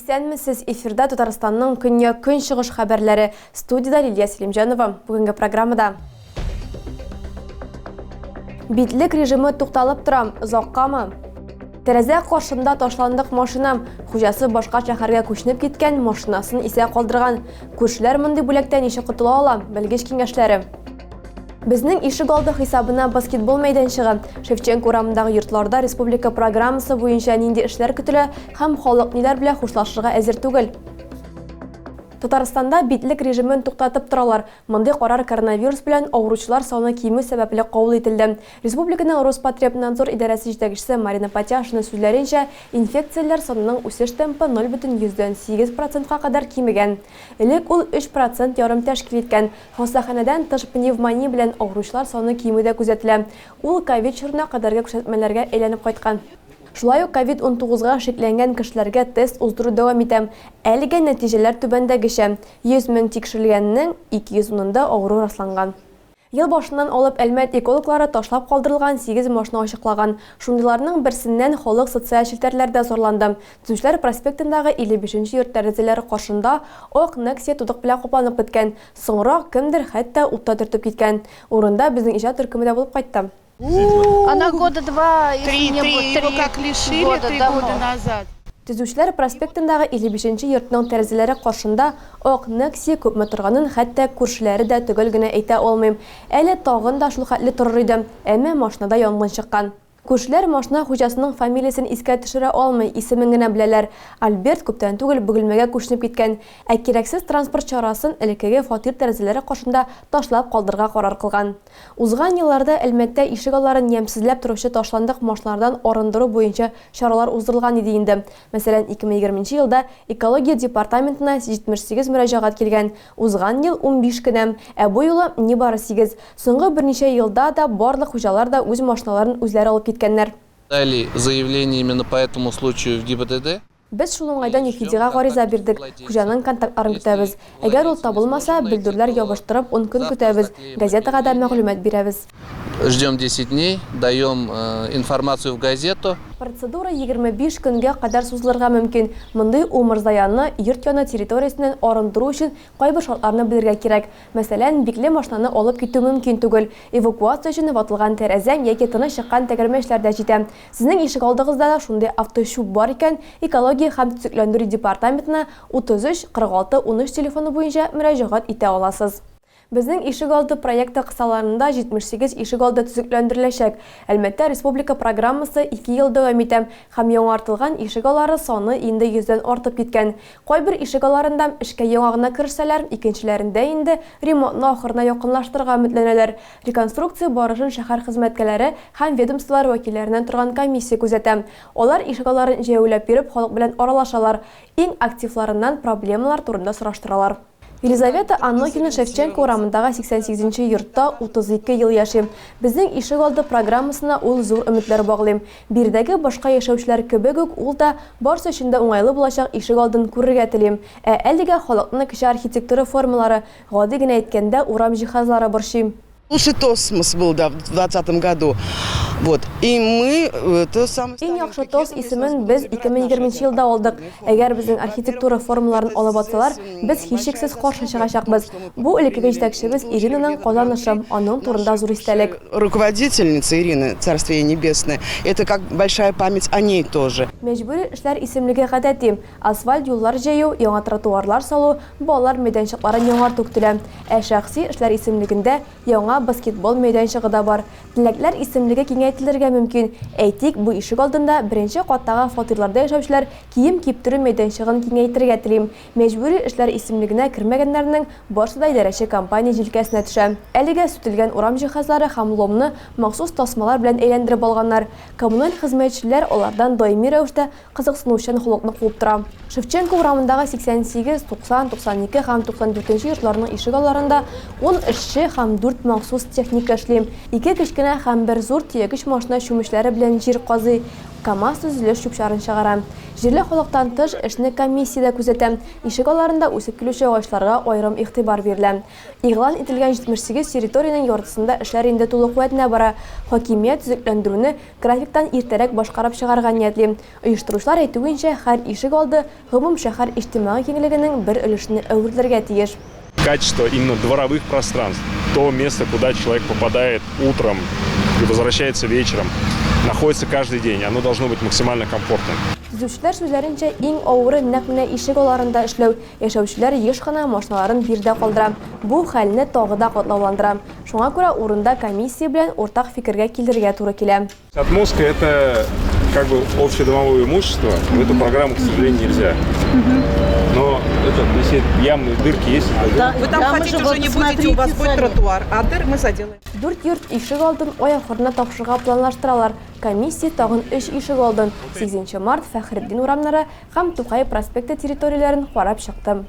Исәнмесез, эфирда Татарстанның көнья көн чыгыш хәбәрләре. Студияда Лилия Селимҗанова. Бүгенге программада битлек режимы тукталып торам, озаккамы? Тәрәзә каршында ташландык машинам. Хуҗасы башка шәһәргә күченеп киткән, машинасын исә калдырган. Күршеләр мондый бүләктән ничек котыла ала? Белгеч киңәшләре. Безнең ишек алды хисабына баскетбол мәйданчыгы. Шевченко урамындагы йортларда республика программасы буенча нинди эшләр көтелә һәм халык ниләр белән хушлашырга әзер түгел. Татарстанда битлек режимын туктатып торалар. Мондый карар коронавирус белән авыручылар саны кимү сәбәпле кабул ителде. Республиканың Роспотребнадзор идарәсе җитәкчесе Марина Потяшина сүзләренчә, инфекцияләр санының үсеш темпы 0,8% кадәр кимегән. Элек ул 3% ярым тәшкил иткән. Хастаханәдән тыш пневмония белән авыручылар саны кимүдә күзәтелә. Ул ковид чорына кадәрге күрсәтмәләргә әйләнеп кайткан. Шулай ук COVID-19-га шикләнгән кешеләргә тест уздыру дәвам итә. Әлегә нәтиҗәләр түбәндәгечә: 100 мең тикшерелгәннең 210-ында авыру расланган. Ел башыннан алып Әлмәт экологлары ташлап калдырылган 8 машина ачыклаган. Шундыйларның берсеннән халык социаль челтәрләрдә зарланды. Төзүчеләр проспектындагы 55-нче йорт тәрәзәләре каршында ак Nexia тудык белән капланып беткән. Соңрак кемдер хәтта утта төртеп киткән. Урында безнең иҗат төркеме дә булып кайтты. Она года два, если не будет, его как лишили 3 года назад. Төзүчеләр проспектындагы 55-нче йортның тәрәзәләре каршында ак Nexia күпме торганын хәтта күршеләре дә төгәл генә әйтә алмыйм. Әле тагын да шул хәтле торыр иде. Әмма машинада янгын чыккан. Күршеләр машина хуҗасының фамилиясын искә төшерә алмый, исемен генә беләләр. Альберт күптән түгел Бөгелмәгә күченеп киткән. Ә кирәксез транспорт чарасын элеккеге фатир тәрәзәләре каршында ташлап калдырга карар кылган. Узган елларда Әлмәттә ишек алларын ямьсезләп торучы ташландык машиналардан арындыру буенча чаралар уздырылган иде инде. Мәсәлән, 2020 елда экология департаментына 78 мөрәҗәгать килгән. Узган ел 15 кенә, ә бу юлы нибары 8. Соңгы берничә елда да барлык хуҗалар да үз машиналарын үзләре алып киткәннәр. Дали заявление именно по этому случаю в ГИБДД. Без шул уңайдан Ефидига гариза бирдек. Хуҗаның контактларын көтәбез. Әгәр ул табылмаса, белдүрләр ябыштырып 10 көн көтәбез. Газетага да мәгълүмат бирәбез. Ждем 10 дней, даем информацию в газету. Процедура 25 көнгә кадәр сузылырга мөмкин. Мондый умыр зыянны йорт яны территориясеннән арындыру өчен кайбер шартларны белергә кирәк. Мәсәлән, бикле машинаны алып китү мөмкин түгел. Эвакуация өчен ватылган тәрәзә яки тыныч чыккан тәгәрмәчләр дә җитә. Сезнең ишек алдыгызда да шундый автошуп бар икән, экология һәм төзекләндерү департаментына 33 46 13 телефоны буенча мөрәҗәгать итә аласыз. Безнең ишек алды проекты кысаларында 78 ишек алды төзекләндереләчәк. Әлмәттә республика программасы 2 ел дәвам итә һәм яңартылган ишек аллары саны инде 100дән артып киткән. Кайбер ишек алларында эшкә яңа гына керсәләр, икенчеләрендә инде ремонтны ахырына якынлаштырырга өметләнәләр. Реконструкция барышын шәһәр хезмәткәләре һәм ведомстволар вәкилләреннән торган комиссия күзәтә. Алар ишек алларын җәяүләп биреп, халык белән аралашалар. Иң активларыннан проблемалар турында сораштыралар. Елизавета Аннохина Шевченко урамындагы 88-нче йортта 32 ел яшим. Безнең ишек алды программасына ул зур өметләр баглыйм. Бирдәге башка яшәүчеләр кебек үк ул да барсы өчен дә уңайлы булачак ишек алдын күрергә телим. Ә әлегә халыкның кече архитектура формалары, гади генә әйткәндә урам җиһазлары борчыйм. Лучший Тосмос был в 2020 году. Вот. И мы то самое. Иң яхшы тос исемен без 2020 елда алдык. Әгәр безнең архитектура формаларын алып атсалар, без һичшиксез каршы чыгачакбыз. Бу элеккеге җитәкчебез Иринаның казанышы, аның турында зур истәлек. Руководительница Ирины, Царствие Небесное, это как большая память о ней тоже. Мәҗбүри эшләр исемлеге гадәти. Асфальт юллар җәю, яңа тротуарлар салу, балалар мәйданчыкларын яңарту көтелә. Ә шәхси эшләр исемлегендә яңа баскетбол мәйданчыгы да бар. Теләкләр исемлеге киңәйтелергә мөмкин. Әйтик, бу ишек алдында беренче каттагы фатирларда яшәүчеләр кием киптерү мәйданчыгын киңәйтергә телим. Мәҗбүри эшләр исемлегенә кергәннәрнең барысы да идарәче компания җилкәсенә төшә. Әлегә сүтелгән урам җиһазлары һәм ломны махсус тасмалар белән әйләндереп алганнар. Коммуналь хезмәтчеләр алардан даими рәвештә кызыксынучан холыкны куып тора. Шевченко урамындагы 88, 90, 92 һәм 94 йортларның ишек алларында 10 эшче һәм 4 махсус техника эшлим. 2 кечкенә һәм 1 зур тиягеч машина чүмечләре белән җир казый. КАМАЗ төзелеш чүп-чарын чыгара. Җирле халыктан тыш эшне комиссияда күзәтә. Ишек аларында үсеп килүче агачларга аерым игътибар бирелә. Игълан ителгән 78 территориянең яртысында эшләр инде тулы куәтенә бара. Хакимият төзекләндерүне графиктан иртәрәк башкарып чыгарга ниятли. Оештыручылар әйтүенчә, һәр ишек алды гомум шәһәр иҗтимагый киңлегенең бер өлешне әверелергә тиеш. Качество именно дворовых пространств, то место, куда человек попадает утром и возвращается вечером, находится каждый день, оно должно быть максимально комфортным. Төзүчеләр сүзләренчә, иң авыры нәкъ менә ишек аларында эшләү. Яшәүчеләр еш кына машиналарын бирдә калдыра. Бу хәлне тагы да катлауландыра. Шуңа күрә урында комиссия белән ортак фикергә килергә туры килә. Отмостка – это как бы общедомовое имущество. В эту программу, к сожалению, нельзя. Но если ямы, дырки есть, Вы там хотите, уже не будете, у вас будет тротуар, а дыр мы заделаем. 4 йорт ишек алдын аякларына тапшырга планлаштыралар. Комиссия тагын 3 ишек алдын 8 март Фәхреддин урамнары һәм Тукай проспекты территорияләрен карап чыкты.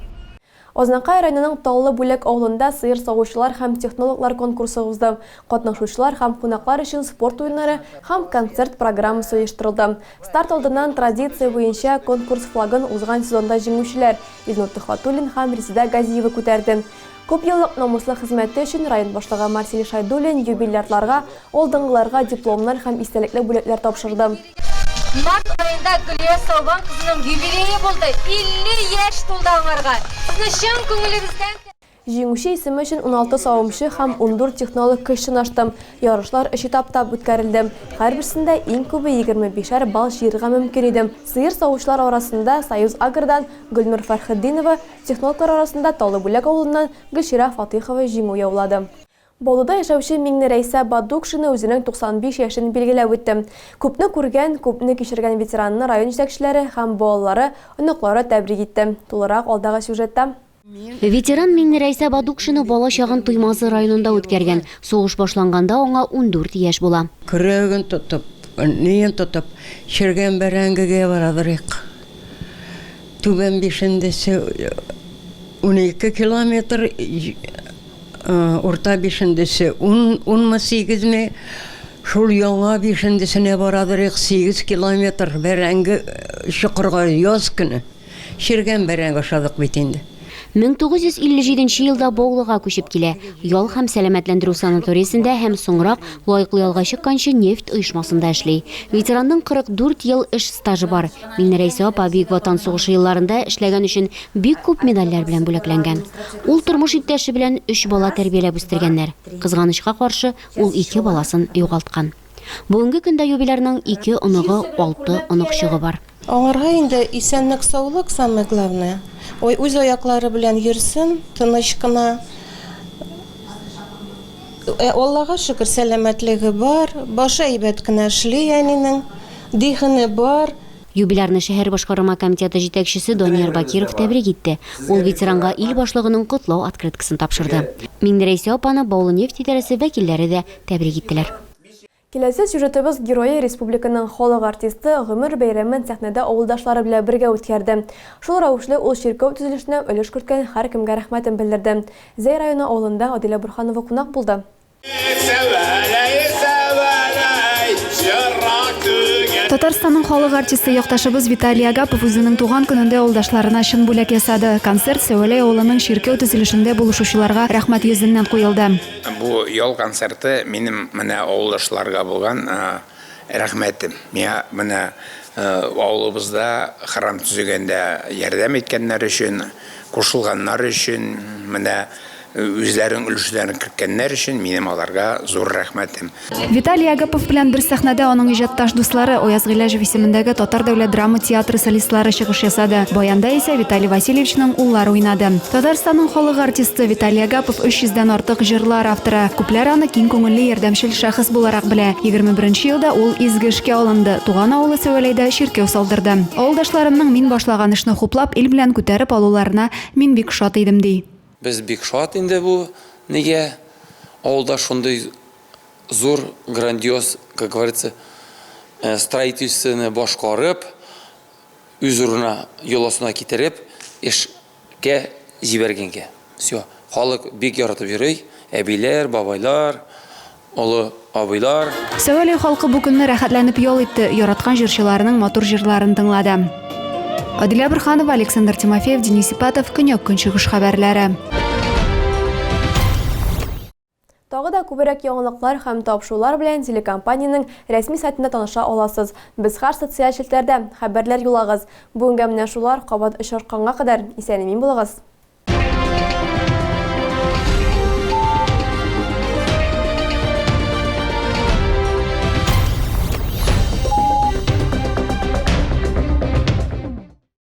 Ознакай районының Таллы бүләк авылында сыер савучылар һәм технологлар конкурсы узды. Катнашучылар һәм кунаклар өчен спорт уеннары һәм концерт программасы оештырылды. Старт алдыннан традиция буенча конкурс флагын узган сезонда җиңүчеләр Илнур Тухатуллин һәм Резида Газиева күтәрде. Күп еллык намуслы хезмәте өчен район башлыгы Марсель Шайдуллин юбилярдларга, алдынгыларга дипломнар һәм истәлекле бүләкләр тапшырды. Март ayında Gülüye Savban kızının юбилейі болды. 50 яш толды аңарға. Кызны шын көңілімізден... Җиңүче исеме өчен 16 савымчы һәм 14 технолог көч сынашты. Ярышлар 3 этапта үткәрелде. Һәрберсендә иң күбе 25 балл җыярга мөмкин иде. Сыер савучылар арасында Союз Агрдан Гөлнур Фәрхетдинова, технологлар арасында Таллы бүләк авылыннан Гөлшира Фатихова җиңү яулады. Болуда яшәүче Миңнерәйсә Бадукшина үзенең 95 яшын билгеләп үтте. Күпне күргән, күпне кичергән ветеранны район җитәкчеләре һәм балалары, оныклары тәбрик итте. Тулырак алдагы сюжетта. Ветеран Миңнерәйсә Бадукшина бала чагын Туймазы районында үткәргән. Сугыш башланганда аңа 14 яшь була. Күрәген тотып, ниен тотып, чергән бәрәңгегә барадырык. Түбән бишендесе 12 километр, орта бишендесе 10-8 шул яңа бишендесенә барадырык 8 километр бәрәңге чокырга яз көне. Чергән бәрәңге ашадык бит инде. 1957 елда Баулыга күчеп килә. Ял һәм сәламәтләндерү санаториясендә һәм соңрак лайыклы ялга чыкканчы нефть оешмасында эшли. Ветеранның 44 ел эш стажы бар. Миңнерәйсә апа Бөек Ватан сугышы елларында эшләгән өчен бик күп медальләр белән бүләкләнгән. Ул тормыш иптәше белән 3 бала тәрбияләп үстергәннәр. Кызганычка каршы, ул 2 баласын югалткан. Бүгенге көндә юбилярның 2 оныгы, 6 оныкчыгы бар. Аңарга инде исәнлек, саулык самое главное. Ой, үз аяклары белән йөрсен, тыныч кына. Аллага шөкер, сәламәтлеге бар, башы әйбәт кенә эшли, әнинең дихене бар. Юбилярны шәһәр башкарма комитеты җитәкчесе Данияр Бакиров тәбрик итте. Ул ветеранга ил башлыгының котлау открыткасын тапшырды. Миңнерәйсә апаны Баулы нефть идарәсе вәкилләре дә тәбрик иттеләр. Киләсе сюжетыбыз герое республиканың халык артисты Гомер бәйрәмен сәхнәдә авылдашлары белән бергә үткәрде. Шул рәвешле ул чиркәү төзелешенә өлеш керткән һәркемгә рәхмәтен белдерде. Зәй районы авылында Адилә Бурханова кунак булды. Татарстанның халык артисты якташыбыз Виталий Агапов үзенең туган көнендә авылдашларына чын бүләк ясады. Концерт Сәвәләй авылының чиркәү төзелешендә булышучыларга рәхмәт йөзеннән куелды. Бу ял концерты минем менә авылдашларга булган рәхмәтем. Миңа менә авылыбызда храм төзегәндә ярдәм иткәннәр өчен, кушылганнар өчен, менә үзләрен өлешләрен керткәннәр өчен минем аларга зур рәхмәтем. Виталий Агапов белән бер сәхнәдә аның иҗатташ дуслары Ояз Гыйләҗев исемендәге Татар дәүләт драма театры солистлары чыгыш ясады. Баянда исә Виталий Васильевичның уллары уйнады. Татарстанның халык артисты Виталий Агапов 300-дән артык җырлар авторы. Күпләр аны киң күңелле ярдәмчел шәхес буларак белә. 21 елда ул изге эшкә алынды. Туган авылы Сәвәләйдә чиркәү салдырды. Авылдашларымның мин башлаган эшне хуплап ил белән күтәреп алуларына мин бик шат идем ди. Без бик шат инде бу нигә авылда шундый зур, грандиоз, как говорится, строительствоны башкарып, үз урына, йоласына китереп, эшкә җибәргәнгә. Всё. Халык бик яратып йөри, әбиләр, бабайлар, олы абыйлар. Сәүәле халкы бу көнне рәхәтләнеп ял итте, яраткан җырчыларының матур җырларын тыңлады. Адилә Бирханова, Александр Тимофеев, Денис Ипатов, Көньяк-Көнчыгыш хәбәрләре. Тагы да күбрәк яңалыклар һәм тапшырулар белән телекомпаниянең рәсми сайтында таныша аласыз. Без һәр социаль челтәрдә хәбәрләр юлагыз. Бүгенгә менә шулар, кабат очратканга кадәр исән-имин булыгыз.